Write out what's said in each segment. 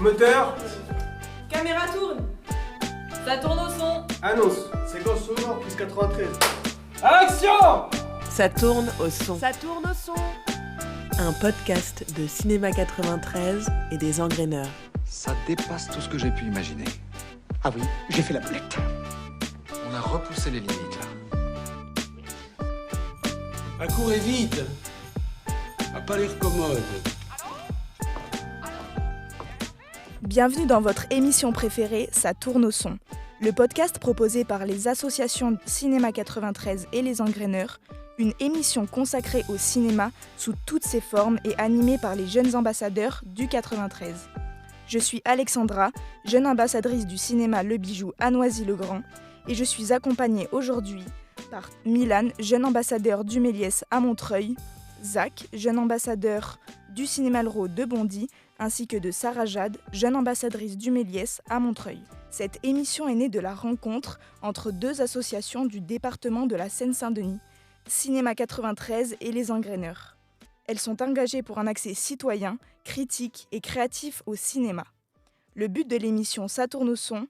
Moteur. Caméra tourne. Ça tourne au son. Annonce. Séquence sonore plus 93. Action. Ça tourne au son. Ça tourne au son. Un podcast de Cinéma 93 et des Engraineurs. Ça dépasse tout ce que j'ai pu imaginer. Ah oui, j'ai fait la boulette. On a repoussé les limites. Accourez vite. A pas l'air commode. Bienvenue dans votre émission préférée, Ça tourne au son. Le podcast proposé par les associations Cinéma 93 et les Engraineurs, une émission consacrée au cinéma sous toutes ses formes et animée par les jeunes ambassadeurs du 93. Je suis Alexandra, jeune ambassadrice du cinéma Le Bijou à Noisy-le-Grand, et je suis accompagnée aujourd'hui par Milan, jeune ambassadeur du Méliès à Montreuil, Zach, jeune ambassadeur du cinéma Le Rô de Bondy, ainsi que de Sarah Jade, jeune ambassadrice du Méliès à Montreuil. Cette émission est née de la rencontre entre deux associations du département de la Seine-Saint-Denis, Cinéma 93 et les Engraineurs. Elles sont engagées pour un accès citoyen, critique et créatif au cinéma. Le but de l'émission Ça tourne au son,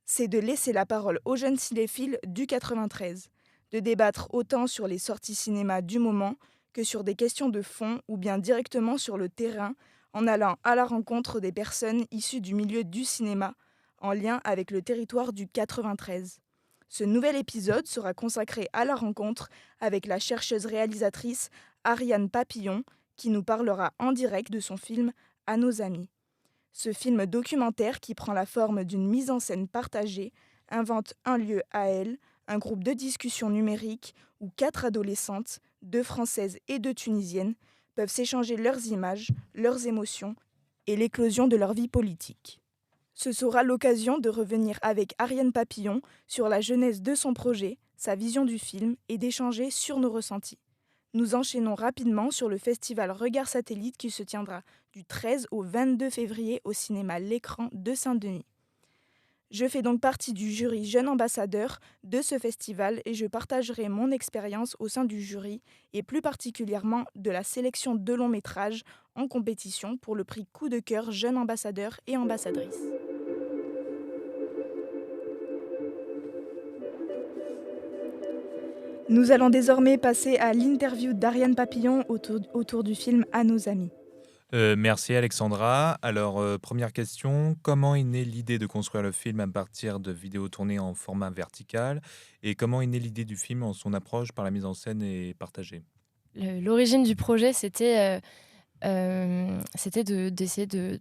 c'est de laisser la parole aux jeunes cinéphiles du 93, de débattre autant sur les sorties cinéma du moment que sur des questions de fond ou bien directement sur le terrain en allant à la rencontre des personnes issues du milieu du cinéma en lien avec le territoire du 93. Ce nouvel épisode sera consacré à la rencontre avec la chercheuse réalisatrice Ariane Papillon qui nous parlera en direct de son film « À nos amis ». Ce film documentaire qui prend la forme d'une mise en scène partagée invente un lieu à elle, un groupe de discussion numérique où 4 adolescentes, 2 françaises et 2 tunisiennes, peuvent s'échanger leurs images, leurs émotions et l'éclosion de leur vie politique. Ce sera l'occasion de revenir avec Ariane Papillon sur la genèse de son projet, sa vision du film et d'échanger sur nos ressentis. Nous enchaînons rapidement sur le festival Regard Satellite qui se tiendra du 13 au 22 février au cinéma L'Écran de Saint-Denis. Je fais donc partie du jury Jeune Ambassadeur de ce festival et je partagerai mon expérience au sein du jury et plus particulièrement de la sélection de longs métrages en compétition pour le prix Coup de cœur Jeune Ambassadeur et Ambassadrice. Nous allons désormais passer à l'interview d'Ariane Papillon autour du film À nos amis. Merci Alexandra. Alors, première question, comment est née l'idée de construire le film à partir de vidéos tournées en format vertical et comment est née l'idée du film en son approche par la mise en scène et partagée? L'origine du projet, c'était d'essayer de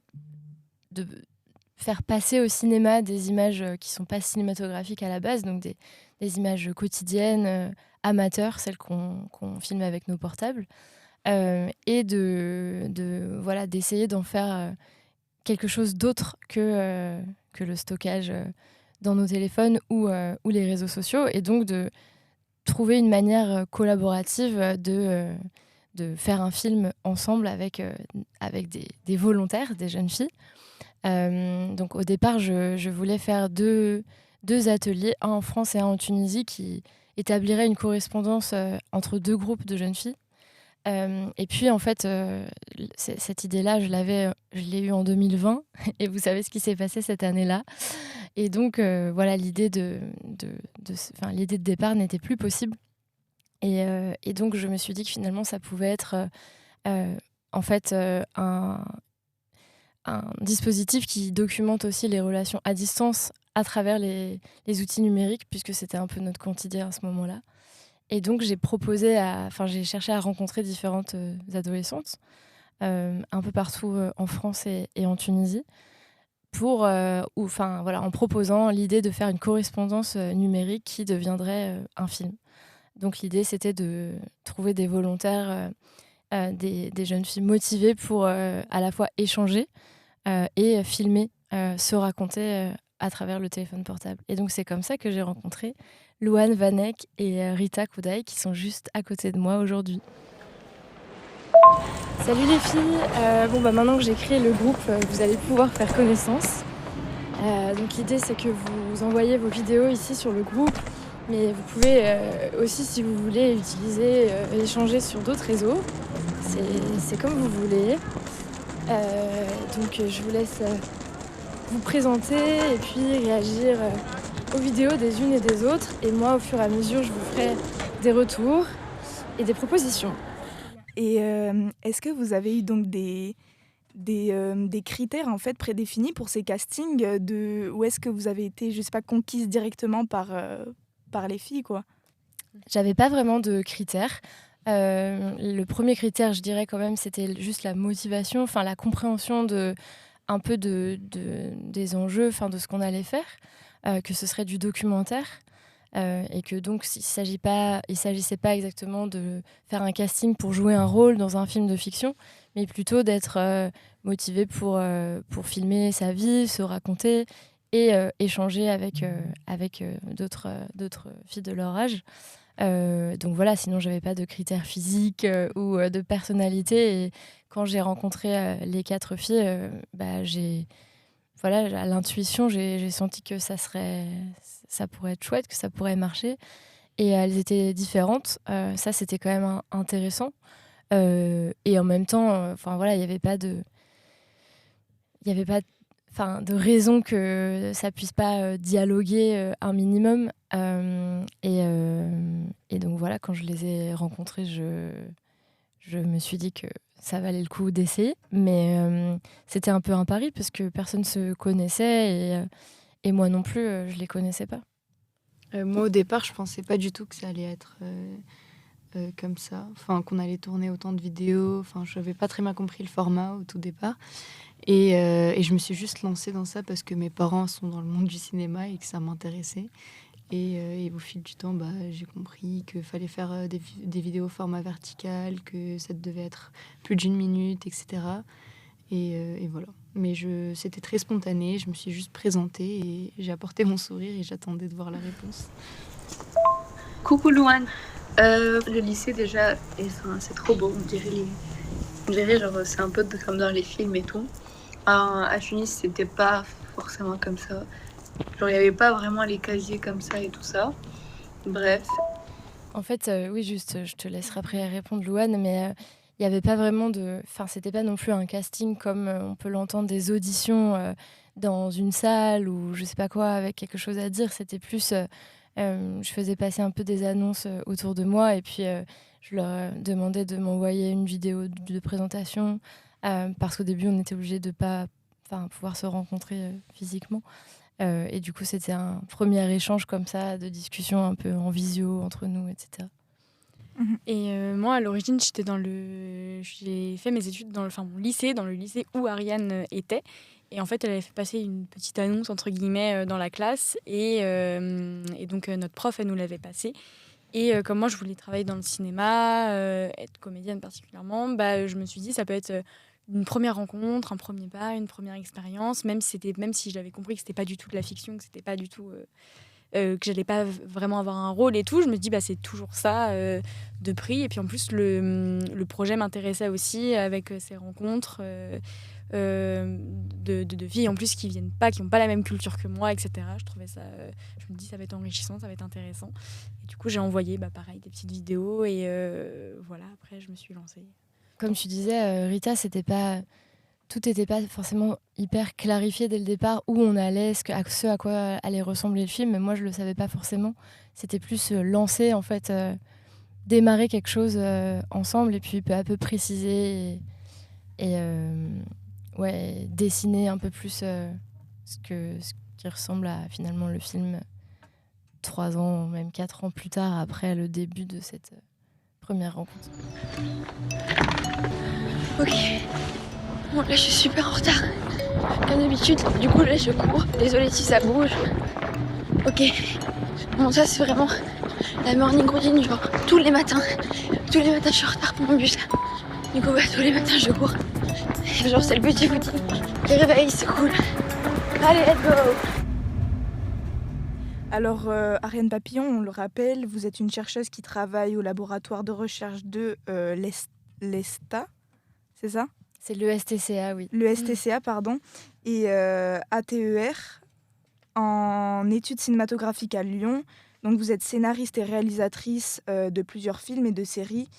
faire passer au cinéma des images qui ne sont pas cinématographiques à la base, donc des images quotidiennes, amateurs, celles qu'on filme avec nos portables. Et d'essayer d'en faire quelque chose d'autre que le stockage dans nos téléphones ou les réseaux sociaux, et donc de trouver une manière collaborative de faire un film ensemble avec des volontaires, des jeunes filles. Donc au départ, je voulais faire deux ateliers, un en France et un en Tunisie, qui établiraient une correspondance entre 2 groupes de jeunes filles. Et puis en fait, cette idée-là, je l'ai eue en 2020 et vous savez ce qui s'est passé cette année-là. Et donc l'idée l'idée de départ n'était plus possible. Et donc je me suis dit que finalement ça pouvait être un dispositif qui documente aussi les relations à distance à travers les outils numériques, puisque c'était un peu notre quotidien à ce moment-là. Et donc, j'ai cherché à rencontrer différentes adolescentes, un peu partout en France et en Tunisie, en proposant l'idée de faire une correspondance numérique qui deviendrait un film. Donc, l'idée, c'était de trouver des volontaires, des jeunes filles motivées pour à la fois échanger et filmer, se raconter à travers le téléphone portable. Et donc, c'est comme ça que j'ai rencontré Louane Vanek et Rita Koudaï qui sont juste à côté de moi aujourd'hui. Salut les filles, maintenant que j'ai créé le groupe, vous allez pouvoir faire connaissance. Donc l'idée c'est que vous envoyez vos vidéos ici sur le groupe, mais vous pouvez aussi, si vous voulez, échanger sur d'autres réseaux. C'est comme vous voulez. Donc je vous laisse vous présenter et puis réagir aux vidéos des unes et des autres. Et moi, au fur et à mesure, je vous ferai des retours et des propositions. Et est-ce que vous avez eu donc des critères en fait prédéfinis pour ces castings ou est-ce que vous avez été, je sais pas, conquise directement par les filles, quoi? J'avais pas vraiment de critères. Le premier critère, je dirais quand même, c'était juste la motivation, enfin la compréhension un peu des enjeux, enfin de ce qu'on allait faire, que ce serait du documentaire. Et que donc il s'agissait pas exactement de faire un casting pour jouer un rôle dans un film de fiction, mais plutôt d'être motivé pour filmer sa vie, se raconter et échanger avec d'autres filles de leur âge. Donc voilà, sinon j'avais pas de critères physiques ou de personnalité. Et quand j'ai rencontré les 4 filles, à l'intuition, j'ai senti que ça pourrait être chouette, que ça pourrait marcher. Et elles étaient différentes. Ça, c'était quand même intéressant. Et en même temps, il n'y avait pas de raison que ça puisse pas dialoguer un minimum. Et donc voilà, quand je les ai rencontrées, je me suis dit que ça valait le coup d'essayer. Mais c'était un peu un pari parce que personne se connaissait et moi non plus, je les connaissais pas. Moi, au départ, je pensais pas du tout que ça allait être comme ça. Enfin, qu'on allait tourner autant de vidéos. Enfin, je n'avais pas très bien compris le format au tout départ. Et je me suis juste lancée dans ça parce que mes parents sont dans le monde du cinéma et que ça m'intéressait. Et au fil du temps, j'ai compris qu'il fallait faire des vidéos format vertical, que ça devait être plus d'1 minute, etc. Et voilà. Mais c'était très spontané, je me suis juste présentée et j'ai apporté mon sourire et j'attendais de voir la réponse. Coucou Louane. Le lycée déjà, c'est trop beau, on dirait genre c'est un peu comme dans les films et tout. À Tunis, c'était pas forcément comme ça. Genre il n'y avait pas vraiment les casiers comme ça et tout ça. Bref. En fait, oui, juste, je te laisserai après répondre, Louane, mais il n'y avait pas vraiment c'était pas non plus un casting comme on peut l'entendre, des auditions dans une salle ou je sais pas quoi, avec quelque chose à dire. C'était plus... je faisais passer un peu des annonces autour de moi et puis je leur demandais de m'envoyer une vidéo de présentation parce qu'au début, on était obligé de pas pouvoir se rencontrer physiquement. Et du coup, c'était un premier échange comme ça, de discussion un peu en visio entre nous, etc. Et moi, à l'origine, j'ai fait mes études dans le lycée où Ariane était. Et en fait, elle avait fait passer une petite annonce, entre guillemets, dans la classe. Et donc, notre prof, elle nous l'avait passée. Et comme moi, je voulais travailler dans le cinéma, être comédienne particulièrement, je me suis dit, ça peut être une première rencontre, un premier pas, une première expérience, même si j'avais compris que c'était pas du tout de la fiction, que c'était pas du tout... que j'allais pas vraiment avoir un rôle et tout, je me dis c'est toujours ça de prix. Et puis en plus le projet m'intéressait aussi avec ces rencontres de filles en plus qui n'ont pas la même culture que moi, etc. Je trouvais ça, je me dis ça va être enrichissant, ça va être intéressant. Et du coup j'ai envoyé pareil des petites vidéos et voilà, après je me suis lancée. Comme tu disais, Rita, tout n'était pas forcément hyper clarifié dès le départ où on allait, ce à quoi allait ressembler le film. Mais moi, je ne le savais pas forcément. C'était plus lancer, en fait, démarrer quelque chose ensemble et puis peu à peu préciser et dessiner un peu plus ce qui ressemble à finalement le film 3 ans, même 4 ans plus tard, après le début de cette première rencontre. Ok. Bon, là, je suis super en retard. Comme d'habitude, du coup, là, je cours. Désolée si ça bouge. Ok. Bon, ça, c'est vraiment la morning routine, genre, tous les matins, je suis en retard pour mon bus. Du coup, tous les matins, je cours. Et genre, c'est le petit footing qui réveille, c'est cool. Allez, let's go! Alors, Ariane Papillon, on le rappelle, vous êtes une chercheuse qui travaille au laboratoire de recherche de l'ESTA, c'est ça ? C'est le STCA, oui. Le STCA, pardon. Et ATER, en études cinématographiques à Lyon. Donc, vous êtes scénariste et réalisatrice de plusieurs films et de séries,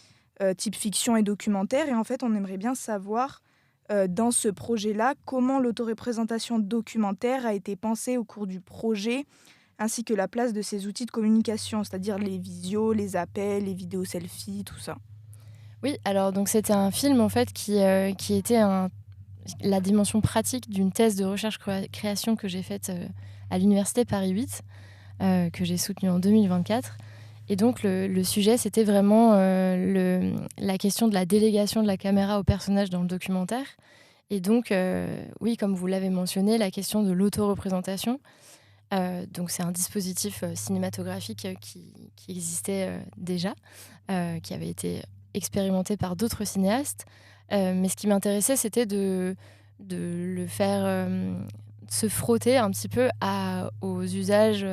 type fiction et documentaire. Et en fait, on aimerait bien savoir dans ce projet-là, comment l'autoreprésentation documentaire a été pensée au cours du projet, ainsi que la place de ces outils de communication, c'est-à-dire les visios, les appels, les vidéos selfies, tout ça. Oui, alors donc c'était un film en fait qui était la dimension pratique d'une thèse de recherche-création que j'ai faite à l'université Paris 8, que j'ai soutenue en 2024. Et donc le sujet, c'était vraiment la question de la délégation de la caméra au personnage dans le documentaire. Et donc, oui, comme vous l'avez mentionné, la question de l'autoreprésentation. Donc c'est un dispositif cinématographique qui existait déjà, qui avait été expérimenté par d'autres cinéastes. Mais ce qui m'intéressait, c'était de le faire se frotter un petit peu aux usages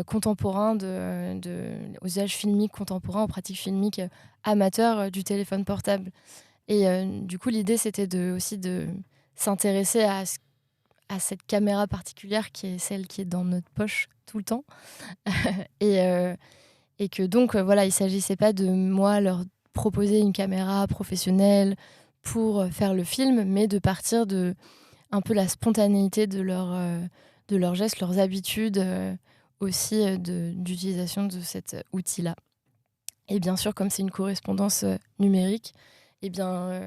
contemporains, aux usages filmiques contemporains, aux pratiques filmiques amateurs du téléphone portable. Et du coup, l'idée, c'était aussi de s'intéresser à cette caméra particulière qui est celle qui est dans notre poche tout le temps. Et que donc, voilà, il ne s'agissait pas de moi leur proposer une caméra professionnelle pour faire le film, mais de partir de un peu la spontanéité de leurs gestes, leurs habitudes, aussi d'utilisation de cet outil-là. Et bien sûr, comme c'est une correspondance numérique, eh bien,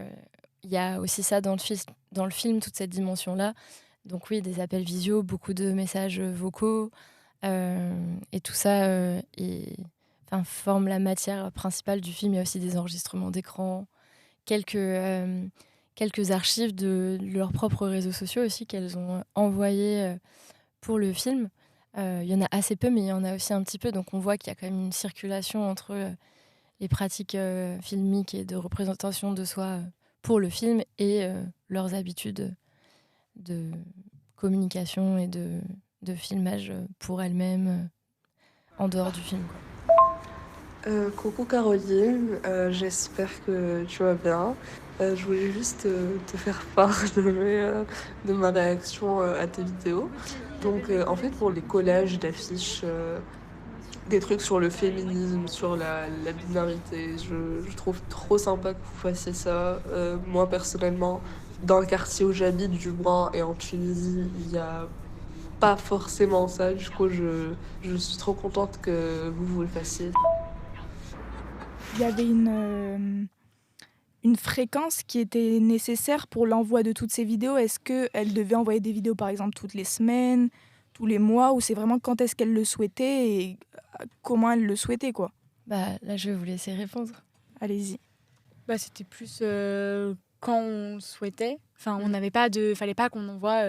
il y a aussi ça dans le film, toute cette dimension-là. Donc oui, des appels visio, beaucoup de messages vocaux, et tout ça forme la matière principale du film. Il y a aussi des enregistrements d'écran, quelques archives de leurs propres réseaux sociaux aussi qu'elles ont envoyées pour le film. Il y en a assez peu, mais il y en a aussi un petit peu. Donc on voit qu'il y a quand même une circulation entre les pratiques filmiques et de représentation de soi pour le film et leurs habitudes de communication et de filmage pour elles-mêmes en dehors du film, quoi. Coucou Caroline, j'espère que tu vas bien. Je voulais juste te faire part de ma réaction à tes vidéos. Donc en fait pour les collages d'affiches, des trucs sur le féminisme, sur la binarité, je trouve trop sympa que vous fassiez ça. Moi personnellement, dans le quartier où j'habite, du moins, et en Tunisie, il n'y a pas forcément ça. Du coup, je suis trop contente que vous le fassiez. Il y avait une fréquence qui était nécessaire pour l'envoi de toutes ces vidéos. Est-ce qu'elle devait envoyer des vidéos, par exemple, toutes les semaines, tous les mois, ou c'est vraiment quand est-ce qu'elle le souhaitait et comment elle le souhaitait, quoi? Bah, là, je vais vous laisser répondre. Allez-y. Bah, c'était plus quand on souhaitait. Enfin, on n'avait pas fallait pas qu'on envoie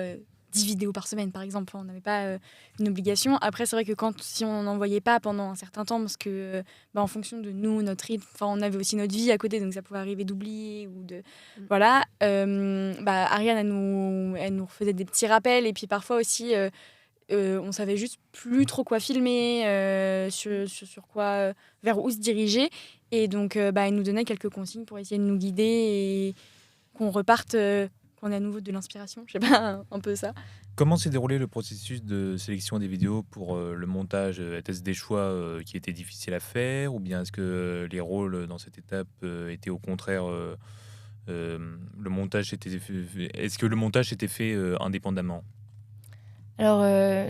10 vidéos par semaine, par exemple. Enfin, on n'avait pas une obligation. Après, c'est vrai que si on n'en envoyait pas pendant un certain temps, parce que en fonction de nous, notre rythme, on avait aussi notre vie à côté, donc ça pouvait arriver d'oublier ou de... Voilà. Ariane, elle nous refaisait des petits rappels. Et puis parfois aussi, on savait juste plus trop quoi filmer, sur quoi, vers où se diriger. Et donc, elle nous donnait quelques consignes pour essayer de nous guider et qu'on reparte... qu'on ait à nouveau de l'inspiration, je sais pas, un peu ça. Comment s'est déroulé le processus de sélection des vidéos pour le montage? Était-ce des choix qui étaient difficiles à faire, ou bien est-ce que les rôles dans cette étape étaient au contraire est-ce que le montage s'était fait indépendamment? Alors,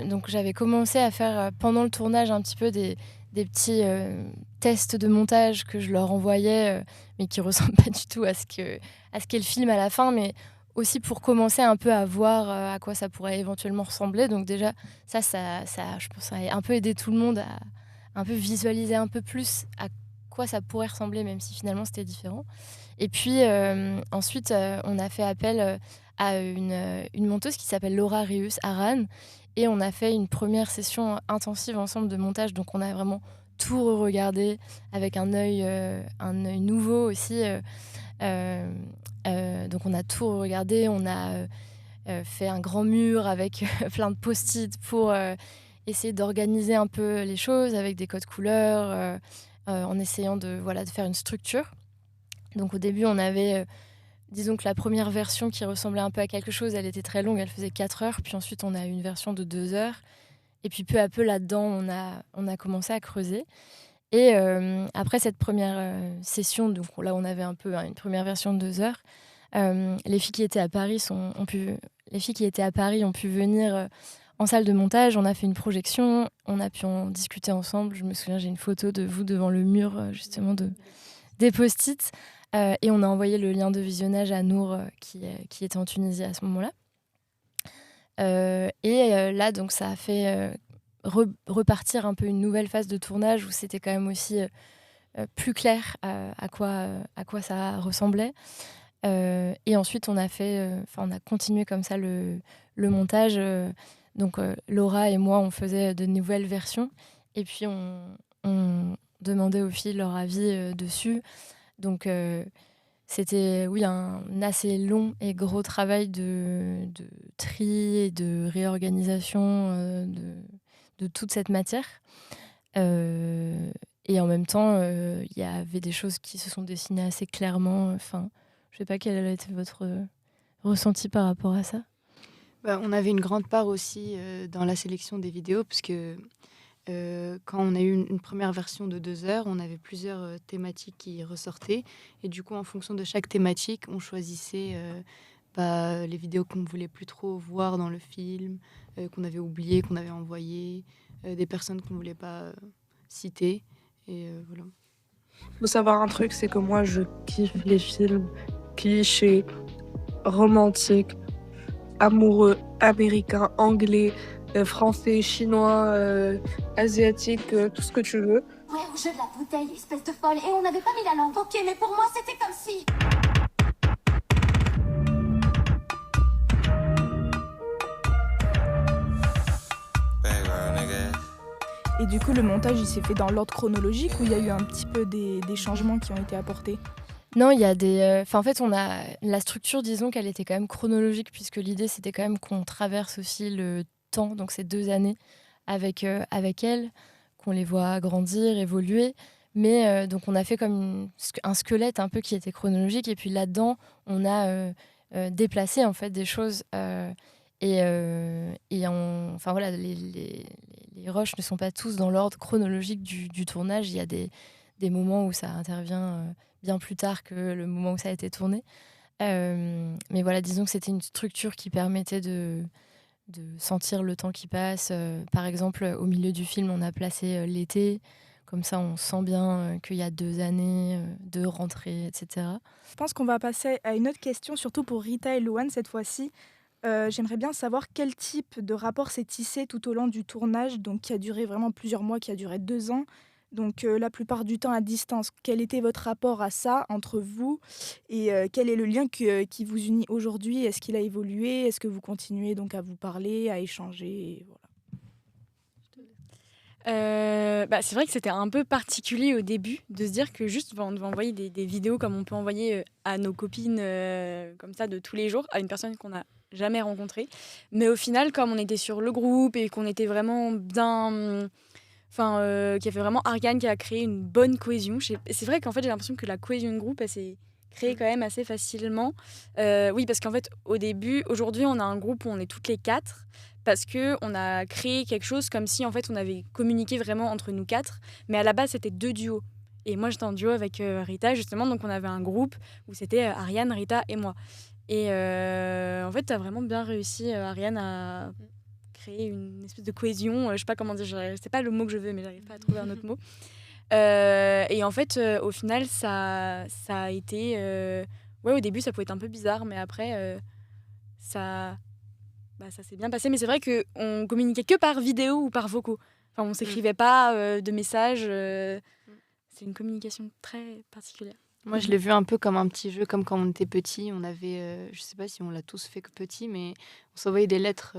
donc j'avais commencé à faire pendant le tournage un petit peu des petits tests de montage que je leur envoyais, mais qui ressemblent pas du tout à ce qu'est le film à la fin, mais aussi pour commencer un peu à voir à quoi ça pourrait éventuellement ressembler. Donc déjà, ça je pense, ça a un peu aidé tout le monde à un peu visualiser un peu plus à quoi ça pourrait ressembler, même si finalement c'était différent. Et puis ensuite, on a fait appel à une monteuse qui s'appelle Laura Rius à Rennes, et on a fait une première session intensive ensemble de montage. Donc on a vraiment tout re-regardé avec un œil nouveau aussi. Donc on a tout regardé, on a fait un grand mur avec plein de post-it pour essayer d'organiser un peu les choses avec des codes couleurs, en essayant de faire une structure. Donc au début on avait, disons que la première version qui ressemblait un peu à quelque chose, elle était très longue, elle faisait 4 heures, puis ensuite on a eu une version de 2 heures, et puis peu à peu là-dedans on a commencé à creuser. Et après cette première session, donc là on avait un peu une première version de 2 heures, Les filles qui étaient à Paris ont pu venir en salle de montage. On a fait une projection, on a pu en discuter ensemble. Je me souviens, j'ai une photo de vous devant le mur, justement, des post-it. Et on a envoyé le lien de visionnage à Nour, qui était en Tunisie à ce moment-là. Là, donc, ça a fait repartir un peu une nouvelle phase de tournage où c'était quand même aussi plus clair à quoi ça ressemblait. Et ensuite, on a continué comme ça le montage. Donc, Laura et moi, on faisait de nouvelles versions. Et puis, on demandait aux filles leur avis dessus. Donc, c'était un assez long et gros travail de tri et de réorganisation de toute cette matière. Et en même temps, il y avait des choses qui se sont dessinées assez clairement. Enfin, je ne sais pas quel a été votre ressenti par rapport à ça. On avait une grande part aussi dans la sélection des vidéos, parce que quand on a eu une première version de 2 heures, on avait plusieurs thématiques qui ressortaient. Et du coup, en fonction de chaque thématique, on choisissait les vidéos qu'on ne voulait plus trop voir dans le film, qu'on avait oubliées, qu'on avait envoyées, des personnes qu'on ne voulait pas citer. Et voilà. Faut savoir un truc, c'est que moi, je kiffe les films clichés, romantiques, amoureux, américains, anglais, français, chinois, asiatiques, tout ce que tu veux. Ouais, au jeu de la bouteille, espèce de folle. Et on n'avait pas mis la langue. Ok, mais pour moi, c'était comme si... Et du coup, le montage, il s'est fait dans l'ordre chronologique ou il y a eu un petit peu des changements qui ont été apportés ? Non, il y a des... en fait, on a la structure, disons qu'elle était quand même chronologique, puisque l'idée, c'était quand même qu'on traverse aussi le temps, donc ces 2 années, avec elle, qu'on les voit grandir, évoluer. Mais donc, on a fait comme un squelette un peu qui était chronologique. Et puis là-dedans, on a déplacé, en fait, des choses. Les rushs ne sont pas tous dans l'ordre chronologique du tournage. Il y a des moments où ça intervient bien plus tard que le moment où ça a été tourné. Mais voilà, disons que c'était une structure qui permettait de sentir le temps qui passe. Par exemple, au milieu du film, on a placé l'été. Comme ça, on sent bien qu'il y a 2 années de rentrée, etc. Je pense qu'on va passer à une autre question, surtout pour Rita et Louane cette fois-ci. J'aimerais bien savoir quel type de rapport s'est tissé tout au long du tournage, donc qui a duré vraiment plusieurs mois, qui a duré 2 ans. Donc la plupart du temps à distance. Quel était votre rapport à ça entre vous et quel est le lien qui vous unit aujourd'hui ? Est-ce qu'il a évolué ? Est-ce que vous continuez donc à vous parler, à échanger et voilà. C'est vrai que c'était un peu particulier au début de se dire que juste on devait envoyer des vidéos comme on peut envoyer à nos copines comme ça de tous les jours à une personne qu'on n'a jamais rencontrée. Mais au final, comme on était sur le groupe et qu'on était vraiment bien... qu'il y avait vraiment Ariane qui a créé une bonne cohésion. C'est vrai qu'en fait, j'ai l'impression que la cohésion de groupe, elle s'est créée quand même assez facilement. Oui, parce qu'en fait, aujourd'hui, on a un groupe où on est toutes les 4 parce qu'on a créé quelque chose comme si en fait, on avait communiqué vraiment entre nous 4. Mais à la base, c'était 2 duos. Et moi, j'étais en duo avec Rita, justement. Donc, on avait un groupe où c'était Ariane, Rita et moi. Et en fait, tu as vraiment bien réussi, Ariane, à... créer une espèce de cohésion, je sais pas comment dire, c'est pas le mot que je veux, mais j'arrive pas à trouver un autre mot. Et en fait, au final, ça a été... au début, ça pouvait être un peu bizarre, mais après, ça s'est bien passé. Mais c'est vrai qu'on communiquait que par vidéo ou par vocaux. Enfin, on s'écrivait pas de messages. C'est une communication très particulière. Moi, je l'ai vu un peu comme un petit jeu, comme quand on était petit. On avait, je sais pas si on l'a tous fait que petit, mais on s'envoyait des lettres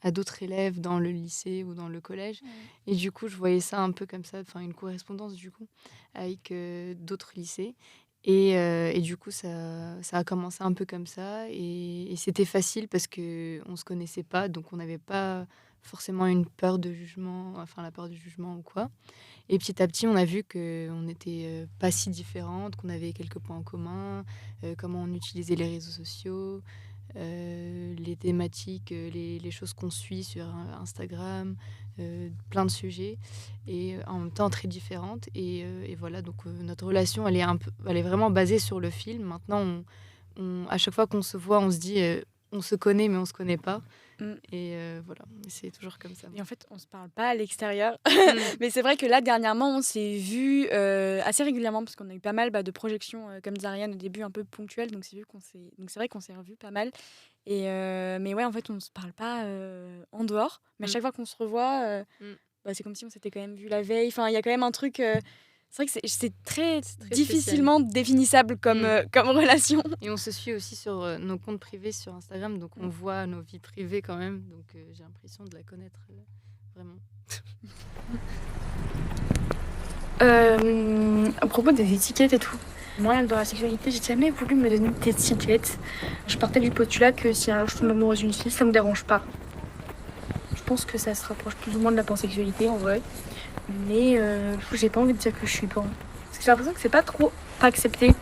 à d'autres élèves dans le lycée ou dans le collège. Et du coup, je voyais ça un peu comme ça, une correspondance du coup, avec d'autres lycées. Et du coup, ça a commencé un peu comme ça. Et c'était facile parce qu'on ne se connaissait pas, donc on n'avait pas forcément une peur de jugement, la peur du jugement ou quoi. Et petit à petit, on a vu qu'on n'était pas si différentes, qu'on avait quelques points en commun, comment on utilisait les réseaux sociaux, les thématiques, les choses qu'on suit sur Instagram, plein de sujets, et en même temps très différentes. Et voilà, donc notre relation, elle est vraiment basée sur le film. Maintenant, à chaque fois qu'on se voit, on se dit on se connaît, mais on se connaît pas. Et voilà, c'est toujours comme ça. Et en fait, on se parle pas à l'extérieur. Mais c'est vrai que là, dernièrement, on s'est vus assez régulièrement parce qu'on a eu pas mal de projections, comme disait Ariane au début, un peu ponctuelles. Donc c'est vrai qu'on s'est revus pas mal. Et mais ouais, en fait, on se parle pas en dehors. Mais à chaque fois qu'on se revoit, c'est comme si on s'était quand même vu la veille. Enfin, il y a quand même un truc. C'est vrai que c'est très difficilement définissable comme relation. Et on se suit aussi sur nos comptes privés sur Instagram, donc on voit nos vies privées quand même. Donc j'ai l'impression de la connaître vraiment. À propos des étiquettes et tout, moi dans la sexualité, j'ai jamais voulu me donner d'étiquettes. Je partais du postulat que si un jour je tombe amoureuse d'une fille, ça me dérange pas. Je pense que ça se rapproche plus ou moins de la pansexualité en vrai. Mais j'ai pas envie de dire que je suis pan. Parce que j'ai l'impression que c'est pas trop accepté.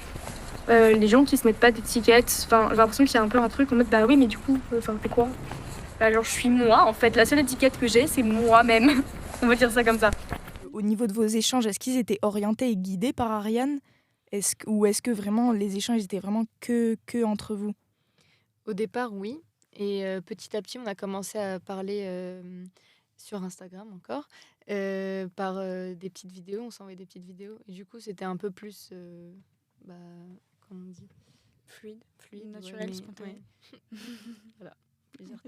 Les gens qui se mettent pas d'étiquettes, j'ai l'impression qu'il y a un peu un truc en mode bah oui, mais du coup, c'est quoi ? Alors je suis moi en fait, la seule étiquette que j'ai, c'est moi-même. On va dire ça comme ça. Au niveau de vos échanges, est-ce qu'ils étaient orientés et guidés par Ariane ? Ou est-ce que vraiment les échanges étaient vraiment que entre vous ? Au départ, oui. Et petit à petit, on a commencé à parler sur Instagram encore. Par des petites vidéos, on s'envoyait des petites vidéos et du coup c'était un peu plus comment on dit, fluide, naturel, spontané. Ouais. Voilà, plusieurs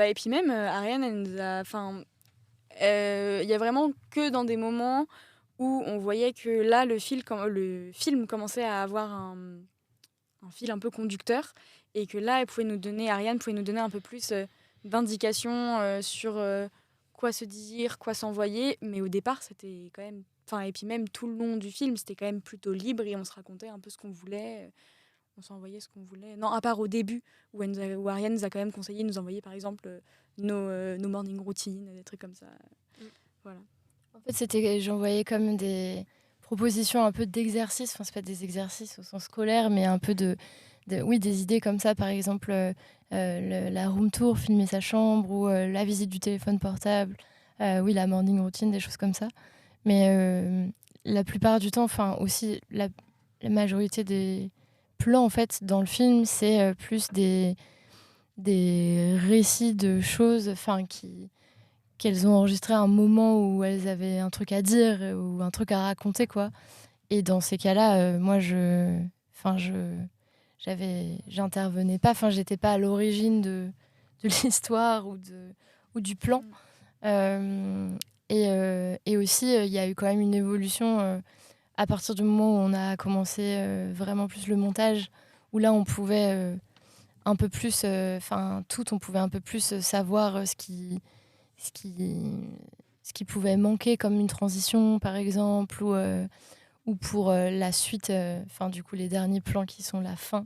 et puis même Ariane, elle nous a, il y a vraiment que dans des moments où on voyait que là le film commençait à avoir un fil un peu conducteur et que là Ariane pouvait nous donner un peu plus d'indications sur quoi se dire, quoi s'envoyer, mais au départ c'était quand même, et puis même tout le long du film c'était quand même plutôt libre et on se racontait un peu ce qu'on voulait, on s'envoyait ce qu'on voulait, non à part au début où Ariane nous a quand même conseillé de nous envoyer par exemple nos morning routines, des trucs comme ça. Voilà. En fait j'envoyais comme des propositions un peu d'exercices, c'est pas des exercices au sens scolaire mais un peu des idées comme ça, par exemple la room tour, filmer sa chambre ou la visite du téléphone portable, la morning routine, des choses comme ça. Mais la plupart du temps, aussi la majorité des plans en fait dans le film, c'est plus des récits de choses qu'elles ont enregistré à un moment où elles avaient un truc à dire ou un truc à raconter, quoi. Et dans ces cas-là, moi j'intervenais pas, j'étais pas à l'origine de l'histoire ou du plan. Et aussi, il y a eu quand même une évolution à partir du moment où on a commencé vraiment plus le montage, où là on pouvait un peu plus, on pouvait un peu plus savoir ce qui pouvait manquer comme une transition par exemple, ou pour la suite, du coup les derniers plans qui sont la fin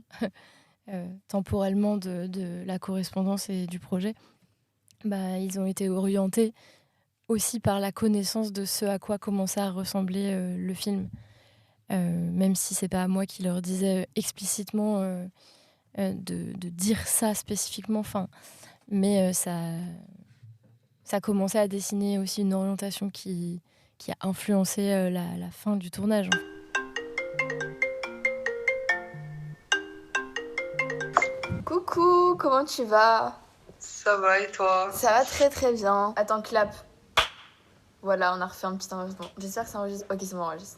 temporellement de la correspondance et du projet, ils ont été orientés aussi par la connaissance de ce à quoi commençait à ressembler le film. Même si c'est pas moi qui leur disais explicitement de dire ça spécifiquement, mais ça commençait à dessiner aussi une orientation qui a influencé la fin du tournage. Coucou, comment tu vas ? Ça va et toi ? Ça va très très bien. Attends, clap. Voilà, on a refait un petit enregistrement. J'espère que ça enregistre. Ok, c'est bon, enregistre.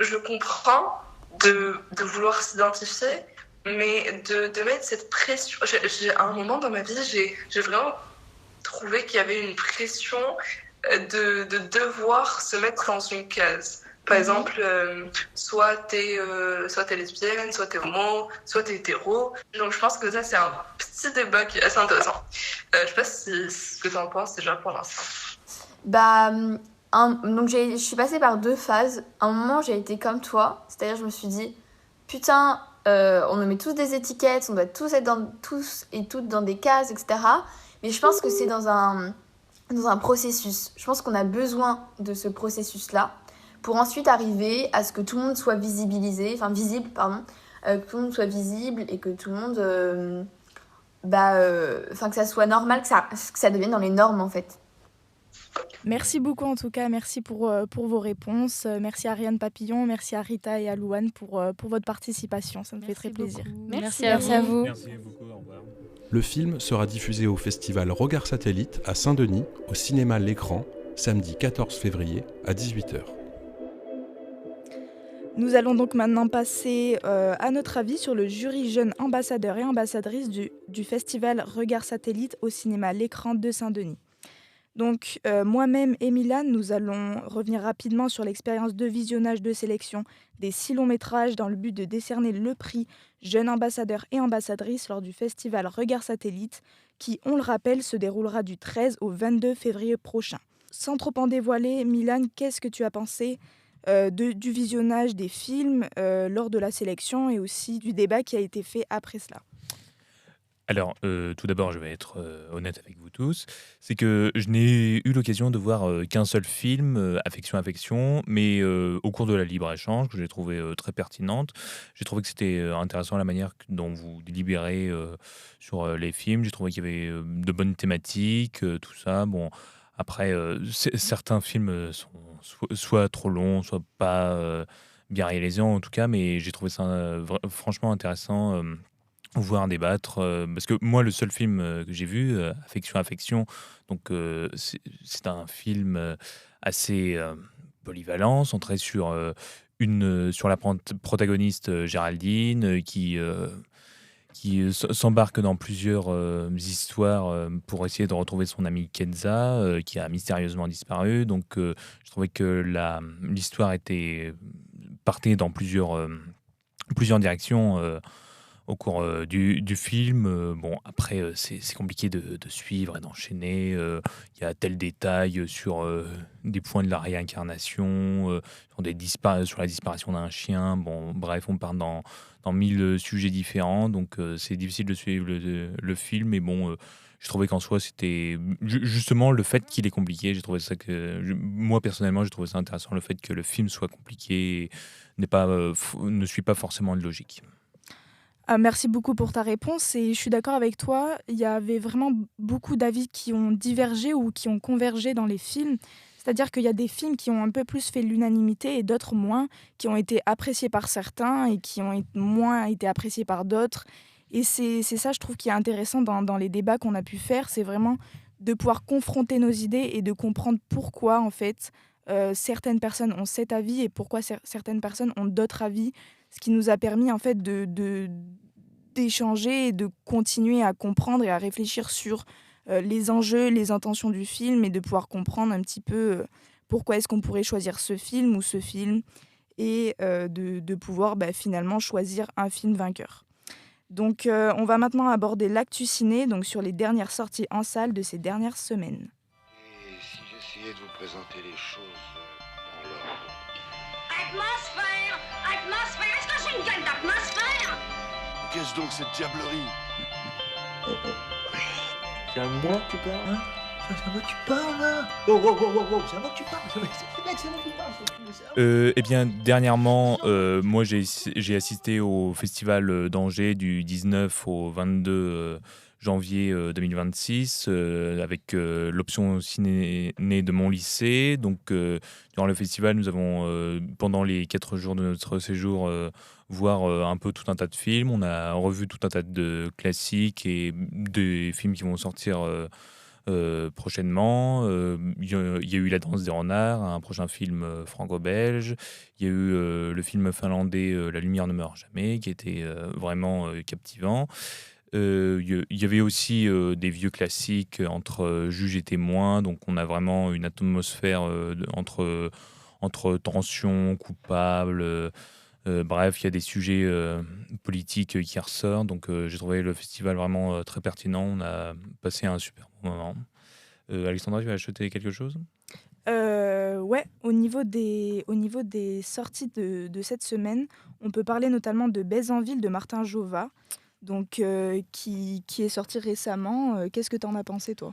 Je comprends de vouloir s'identifier, mais de mettre cette pression. À un moment dans ma vie, j'ai vraiment trouvé qu'il y avait une pression de devoir se mettre dans une case. Par exemple, soit t'es lesbienne, soit t'es homo, soit t'es hétéro. Donc je pense que ça, c'est un petit débat qui est assez intéressant. Je sais pas ce que t'en penses déjà pour l'instant. Donc je suis passée par 2 phases. À un moment, j'ai été comme toi. C'est-à-dire, je me suis dit, putain, on nous met tous des étiquettes, on doit tous être tous et toutes dans des cases, etc. Mais je pense que c'est dans un processus. Je pense qu'on a besoin de ce processus-là pour ensuite arriver à ce que tout le monde soit visible, que tout le monde soit visible et que tout le monde, que ça soit normal, que ça devienne dans les normes en fait. Merci beaucoup en tout cas, merci pour vos réponses. Merci à Ariane Papillon, merci à Rita et à Louane pour votre participation, ça me fait très plaisir. Merci à vous. Merci beaucoup, au revoir. Le film sera diffusé au festival Regard Satellite à Saint-Denis, au cinéma L'Écran, samedi 14 février à 18h. Nous allons donc maintenant passer à notre avis sur le jury jeunes ambassadeurs et ambassadrices du festival Regard Satellite au cinéma L'Écran de Saint-Denis. Donc moi-même et Milan, nous allons revenir rapidement sur l'expérience de visionnage de sélection des 6 longs métrages dans le but de décerner le prix jeunes ambassadeurs et ambassadrices lors du festival Regard Satellite qui, on le rappelle, se déroulera du 13 au 22 février prochain. Sans trop en dévoiler, Milan, qu'est-ce que tu as pensé du visionnage des films lors de la sélection et aussi du débat qui a été fait après cela? Alors, tout d'abord, je vais être honnête avec vous tous, c'est que je n'ai eu l'occasion de voir qu'un seul film, Affection, mais au cours de la libre-échange, que j'ai trouvé très pertinente. J'ai trouvé que c'était intéressant la manière dont vous délibérez sur les films. J'ai trouvé qu'il y avait de bonnes thématiques, tout ça. Bon, après, certains films sont soit trop longs, soit pas bien réalisés en tout cas, mais j'ai trouvé ça franchement intéressant. Voir débattre, parce que moi le seul film que j'ai vu, Affection, donc c'est un film assez polyvalent, centré sur la protagoniste Géraldine, qui s'embarque dans plusieurs histoires pour essayer de retrouver son amie Kenza, qui a mystérieusement disparu. Donc je trouvais que l'histoire partait dans plusieurs directions au cours du film. Bon, après, c'est compliqué de suivre et d'enchaîner. Il y a tel détail sur des points de la réincarnation, sur la disparition d'un chien. Bon, bref, on part dans 1000 sujets différents. Donc, c'est difficile de suivre le film. Mais bon, je trouvais qu'en soi, c'était justement le fait qu'il est compliqué. J'ai trouvé ça moi, personnellement, j'ai trouvé ça intéressant, le fait que le film soit compliqué et ne suit pas forcément de logique. Merci beaucoup pour ta réponse et je suis d'accord avec toi. Il y avait vraiment beaucoup d'avis qui ont divergé ou qui ont convergé dans les films. C'est-à-dire qu'il y a des films qui ont un peu plus fait l'unanimité et d'autres moins, qui ont été appréciés par certains et qui ont moins été appréciés par d'autres. Et c'est ça, je trouve, qui est intéressant dans les débats qu'on a pu faire. C'est vraiment de pouvoir confronter nos idées et de comprendre pourquoi, en fait, certaines personnes ont cet avis et pourquoi certaines personnes ont d'autres avis. Ce qui nous a permis en fait d'échanger et de continuer à comprendre et à réfléchir sur les enjeux, les intentions du film et de pouvoir comprendre un petit peu pourquoi est-ce qu'on pourrait choisir ce film ou ce film et de pouvoir finalement choisir un film vainqueur. Donc on va maintenant aborder l'actu ciné, donc sur les dernières sorties en salle de ces dernières semaines. Et si j'essayais de vous présenter les choses dans l'ordre? Atmosphère, est-ce que j'ai une gueule d'atmosphère? Qu'est-ce donc cette diablerie? C'est à moi que tu parles, hein? C'est à moi que tu parles, là? Oh, c'est à moi que tu parles. C'est à moi que tu parles. Eh bien, dernièrement, moi, j'ai assisté au festival d'Angers du 19 au 22 janvier 2026 avec l'option ciné de mon lycée. Donc, durant le festival, nous avons, pendant les 4 jours de notre séjour, voir un peu tout un tas de films. On a revu tout un tas de classiques et des films qui vont sortir prochainement. Il y a eu La Danse des renards, un prochain film franco-belge. Il y a eu le film finlandais La lumière ne meurt jamais, qui était vraiment captivant. Il y avait aussi des vieux classiques entre juge et témoin, donc on a vraiment une atmosphère entre tension, coupable. Bref, il y a des sujets politiques qui ressortent, donc j'ai trouvé le festival vraiment très pertinent. On a passé un super bon moment. Alexandra, tu vas ajouter quelque chose? Ouais, au niveau des sorties de cette semaine, on peut parler notamment de Baise en ville de Martin Jova, donc qui est sorti récemment. Qu'est-ce que tu en as pensé, toi?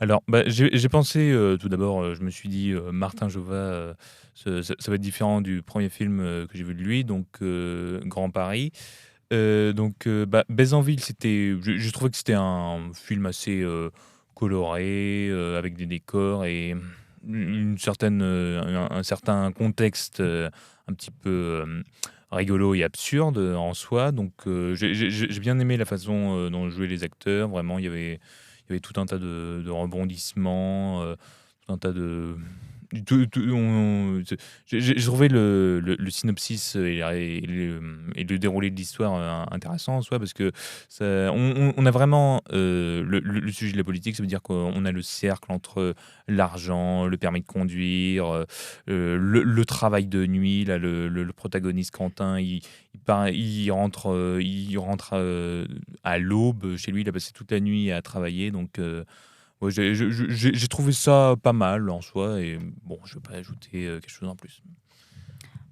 Alors, j'ai pensé, tout d'abord, je me suis dit, Martin Jova, ça va être différent du premier film que j'ai vu de lui, donc Grand Paris. Baise en ville, je trouvais que c'était un film assez coloré, avec des décors et un certain contexte un petit peu rigolo et absurde en soi. Donc j'ai bien aimé la façon dont jouaient les acteurs. Vraiment, il y avait tout un tas de rebondissements, tout un tas de... J'ai trouvé le synopsis et le déroulé de l'histoire intéressant en soi, parce que on a vraiment le sujet de la politique. Ça veut dire qu'on a le cercle entre l'argent, le permis de conduire, le travail de nuit. Là, le protagoniste Quentin, il rentre à l'aube chez lui. Il a passé toute la nuit à travailler, donc ouais, j'ai trouvé ça pas mal en soi, et bon, je vais pas ajouter quelque chose en plus.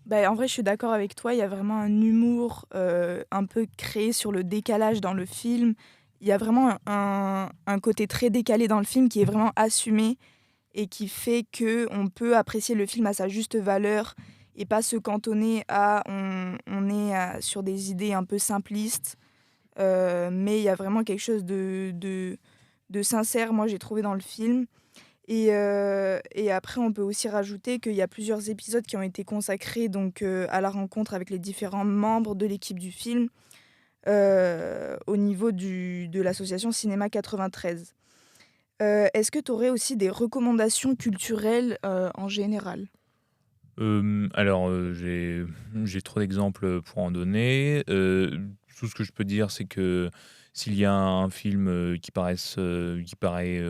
Bah, en vrai, je suis d'accord avec toi. Il y a vraiment un humour un peu créé sur le décalage dans le film. Il y a vraiment un côté très décalé dans le film qui est vraiment assumé et qui fait qu'on peut apprécier le film à sa juste valeur et pas se cantonner à on est sur des idées un peu simplistes. Mais il y a vraiment quelque chose de sincère, moi, j'ai trouvé dans le film. Et après, on peut aussi rajouter qu'il y a plusieurs épisodes qui ont été consacrés donc, à la rencontre avec les différents membres de l'équipe du film au niveau de l'association Cinéma 93. Est-ce que tu aurais aussi des recommandations culturelles en général ? Alors, j'ai trop d'exemples pour en donner. Tout ce que je peux dire, c'est que s'il y a un film qui paraît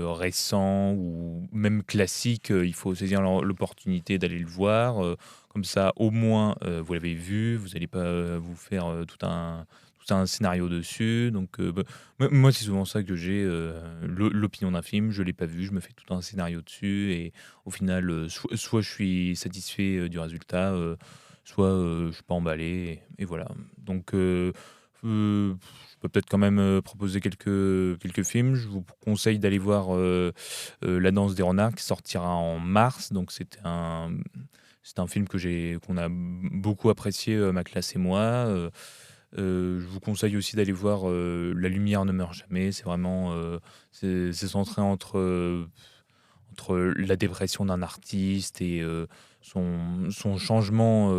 récent ou même classique, il faut saisir l'opportunité d'aller le voir. Comme ça, au moins, vous l'avez vu, vous n'allez pas vous faire tout un scénario dessus. Donc, moi, c'est souvent ça que j'ai, l'opinion d'un film. Je ne l'ai pas vu, je me fais tout un scénario dessus. Et au final, soit je suis satisfait du résultat, soit je ne suis pas emballé. Et voilà. Donc, je peux peut-être quand même proposer quelques films. Je vous conseille d'aller voir La Danse des renards, qui sortira en mars. Donc c'est un film qu'on a beaucoup apprécié, ma classe et moi. Je vous conseille aussi d'aller voir La lumière ne meurt jamais. C'est vraiment c'est centré entre la dépression d'un artiste et son changement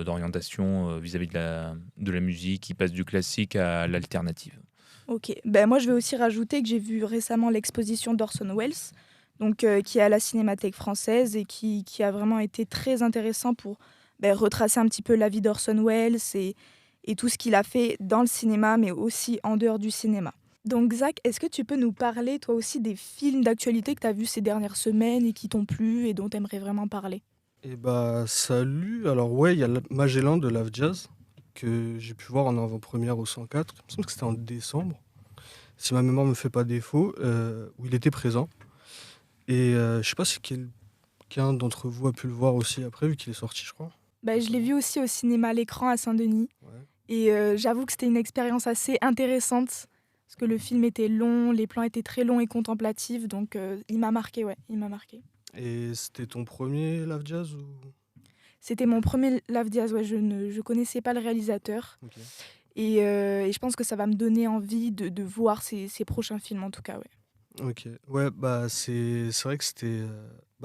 d'orientation vis-à-vis de la musique. Il passe du classique à l'alternative. Ok, ben, moi je vais aussi rajouter que j'ai vu récemment l'exposition d'Orson Welles, donc, qui est à la Cinémathèque française et qui a vraiment été très intéressant pour retracer un petit peu la vie d'Orson Welles et tout ce qu'il a fait dans le cinéma, mais aussi en dehors du cinéma. Donc Zach, est-ce que tu peux nous parler toi aussi des films d'actualité que tu as vus ces dernières semaines et qui t'ont plu et dont tu aimerais vraiment parler ? Eh bah salut, alors ouais, il y a Magellan de Lave Jazz que j'ai pu voir en avant-première au 104, il me semble que c'était en décembre, si ma mémoire me fait pas défaut, où il était présent. Et je sais pas si quelqu'un d'entre vous a pu le voir aussi après, vu qu'il est sorti, je crois. Je l'ai vu aussi au cinéma à l'écran à Saint-Denis. Ouais. Et j'avoue que c'était une expérience assez intéressante. Parce que le film était long, les plans étaient très longs et contemplatifs, donc il m'a marqué, ouais, il m'a marqué. Et c'était ton premier Lave Jazz ou... C'était mon premier Lave Jazz, ouais, je connaissais pas le réalisateur. Okay. Et je pense que ça va me donner envie de voir ses prochains films, en tout cas, ouais. Ok, ouais, bah c'est vrai que c'était...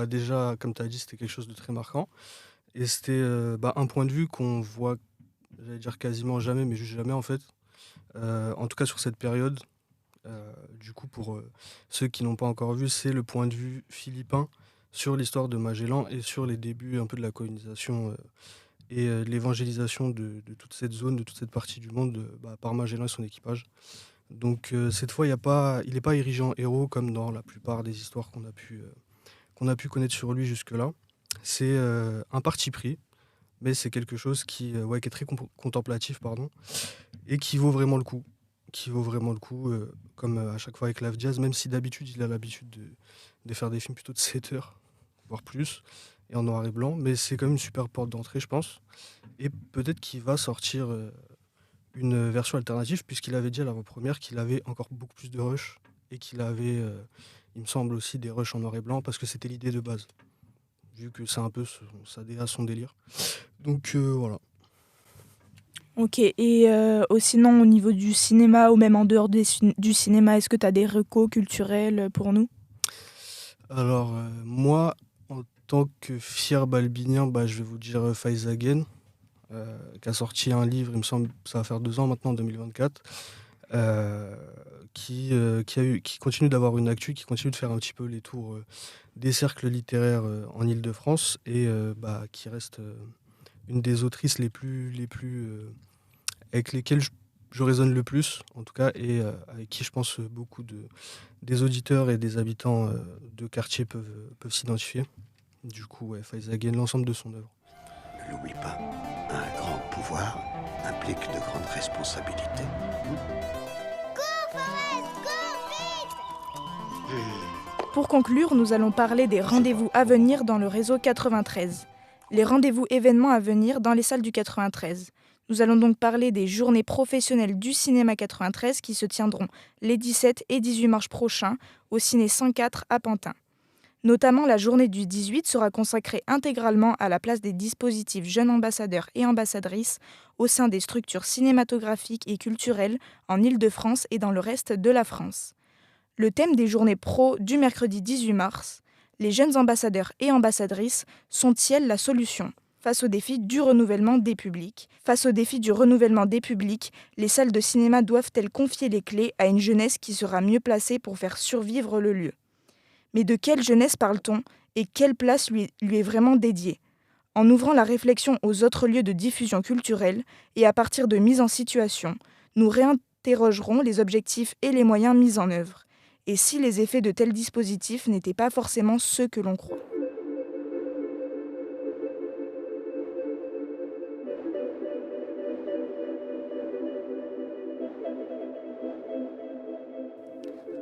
déjà, comme tu as dit, c'était quelque chose de très marquant. Et c'était un point de vue qu'on voit, j'allais dire quasiment jamais, mais juste jamais en fait. En tout cas sur cette période, du coup pour ceux qui n'ont pas encore vu, c'est le point de vue philippin sur l'histoire de Magellan et sur les débuts un peu de la colonisation et l'évangélisation de toute cette zone, de toute cette partie du monde par Magellan et son équipage. Donc cette fois, il n'est pas érigé en héros comme dans la plupart des histoires qu'on a pu connaître sur lui jusque-là. C'est un parti pris, mais c'est quelque chose qui est très contemplatif, et qui vaut vraiment le coup. Comme à chaque fois avec Lave Jazz, même si d'habitude il a l'habitude de faire des films plutôt de 7 heures, voire plus, et en noir et blanc, mais c'est quand même une super porte d'entrée, je pense. Et peut-être qu'il va sortir une version alternative, puisqu'il avait dit à l'avant-première qu'il avait encore beaucoup plus de rush, et qu'il avait, il me semble aussi, des rushs en noir et blanc, parce que c'était l'idée de base, vu que c'est un peu son délire. Donc voilà. Ok, et sinon au niveau du cinéma, ou même en dehors du cinéma, est-ce que tu as des recos culturels pour nous ? Alors, moi, en tant que fier balbinien, je vais vous dire Faiz Again, qui a sorti un livre, il me semble, ça va faire 2 ans maintenant, en 2024, qui continue d'avoir une actu, qui continue de faire un petit peu les tours des cercles littéraires en Île-de-France et qui reste une des autrices les plus avec lesquelles je résonne le plus, en tout cas, et avec qui je pense beaucoup des auditeurs et des habitants de quartier peuvent s'identifier. Du coup, Faiz Again, l'ensemble de son œuvre. Ne l'oublie pas, un grand pouvoir implique de grandes responsabilités. Pour conclure, nous allons parler des rendez-vous à venir dans le réseau 93. Les rendez-vous événements à venir dans les salles du 93. Nous allons donc parler des journées professionnelles du cinéma 93 qui se tiendront les 17 et 18 mars prochains au Ciné 104 à Pantin. Notamment, la journée du 18 sera consacrée intégralement à la place des dispositifs jeunes ambassadeurs et ambassadrices au sein des structures cinématographiques et culturelles en Île-de-France et dans le reste de la France. Le thème des journées pro du mercredi 18 mars, les jeunes ambassadeurs et ambassadrices sont-ils la solution ? Face au défi du renouvellement des publics. Face au défi du renouvellement des publics, les salles de cinéma doivent-elles confier les clés à une jeunesse qui sera mieux placée pour faire survivre le lieu ? Mais de quelle jeunesse parle-t-on et quelle place lui est vraiment dédiée ? En ouvrant la réflexion aux autres lieux de diffusion culturelle et à partir de mise en situation, nous réinterrogerons les objectifs et les moyens mis en œuvre. Et si les effets de tels dispositifs n'étaient pas forcément ceux que l'on croit.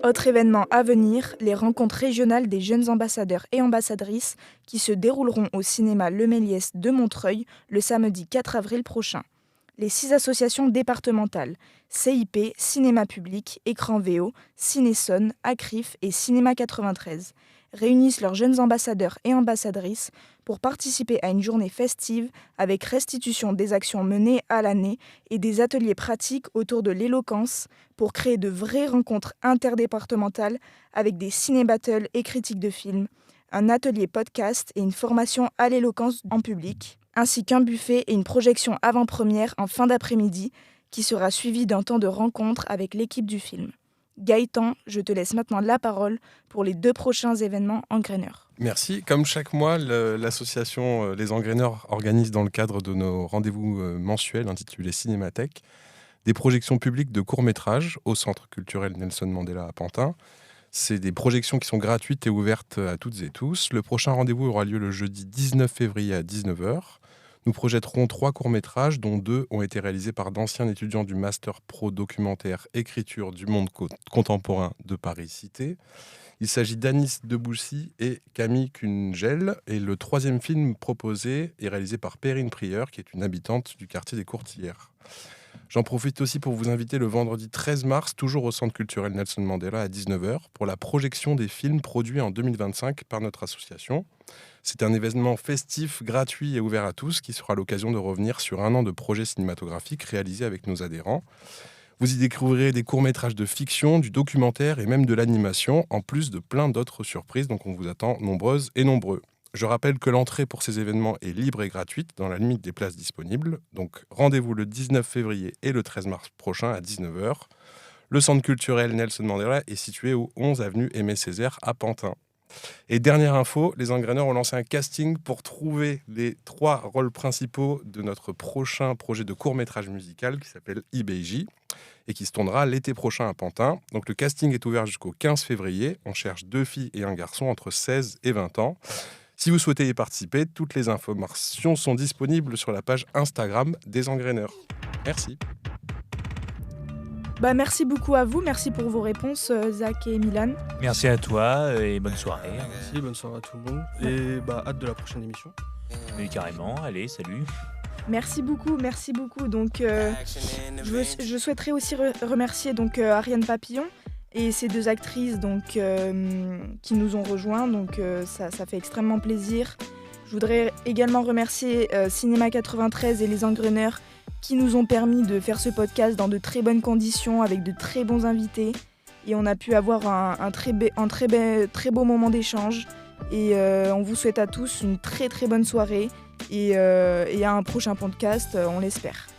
Autre événement à venir, les rencontres régionales des jeunes ambassadeurs et ambassadrices qui se dérouleront au cinéma Le Méliès de Montreuil le samedi 4 avril prochain. Les 6 associations départementales, CIP, Cinéma Public, Écran VO, Ciné-Son, Acrif et Cinéma 93, réunissent leurs jeunes ambassadeurs et ambassadrices pour participer à une journée festive avec restitution des actions menées à l'année et des ateliers pratiques autour de l'éloquence pour créer de vraies rencontres interdépartementales avec des ciné-battles et critiques de films, un atelier podcast et une formation à l'éloquence en public, ainsi qu'un buffet et une projection avant-première en fin d'après-midi qui sera suivie d'un temps de rencontre avec l'équipe du film. Gaëtan, je te laisse maintenant la parole pour les 2 prochains événements Engraineurs. Merci. Comme chaque mois, l'association Les Engraineurs organise dans le cadre de nos rendez-vous mensuels intitulés Cinémathèque des projections publiques de courts-métrages au Centre culturel Nelson Mandela à Pantin. C'est des projections qui sont gratuites et ouvertes à toutes et tous. Le prochain rendez-vous aura lieu le jeudi 19 février à 19h. Nous projetterons 3 courts-métrages, dont 2 ont été réalisés par d'anciens étudiants du Master Pro Documentaire Écriture du monde contemporain de Paris-Cité. Il s'agit d'Anis Deboussy et Camille Kungel. Et le 3e film proposé est réalisé par Perrine Prieur, qui est une habitante du quartier des Courtillères. J'en profite aussi pour vous inviter le vendredi 13 mars, toujours au Centre culturel Nelson Mandela à 19h, pour la projection des films produits en 2025 par notre association. C'est un événement festif, gratuit et ouvert à tous qui sera l'occasion de revenir sur 1 an de projets cinématographiques réalisés avec nos adhérents. Vous y découvrirez des courts-métrages de fiction, du documentaire et même de l'animation, en plus de plein d'autres surprises, donc on vous attend nombreuses et nombreux. Je rappelle que l'entrée pour ces événements est libre et gratuite dans la limite des places disponibles. Donc rendez-vous le 19 février et le 13 mars prochain à 19h. Le centre culturel Nelson Mandela est situé au 11 avenue Aimé Césaire à Pantin. Et dernière info, les Engraineurs ont lancé un casting pour trouver les 3 rôles principaux de notre prochain projet de court-métrage musical qui s'appelle IBJ et qui se tournera l'été prochain à Pantin. Donc le casting est ouvert jusqu'au 15 février. On cherche 2 filles et un garçon entre 16 et 20 ans. Si vous souhaitez y participer, toutes les informations sont disponibles sur la page Instagram des Engraineurs. Merci. Merci beaucoup à vous, merci pour vos réponses, Zach et Milan. Merci à toi et bonne soirée. Merci, bonne soirée à tout le monde. Et hâte de la prochaine émission. Mais carrément, allez, salut. Merci beaucoup. Donc, je souhaiterais aussi remercier Ariane Papillon et ces 2 actrices qui nous ont rejoints. Donc, ça fait extrêmement plaisir. Je voudrais également remercier Cinéma 93 et les Engraineurs qui nous ont permis de faire ce podcast dans de très bonnes conditions, avec de très bons invités. et on a pu avoir un très beau moment d'échange. Et on vous souhaite à tous une très très bonne soirée et à un prochain podcast, on l'espère.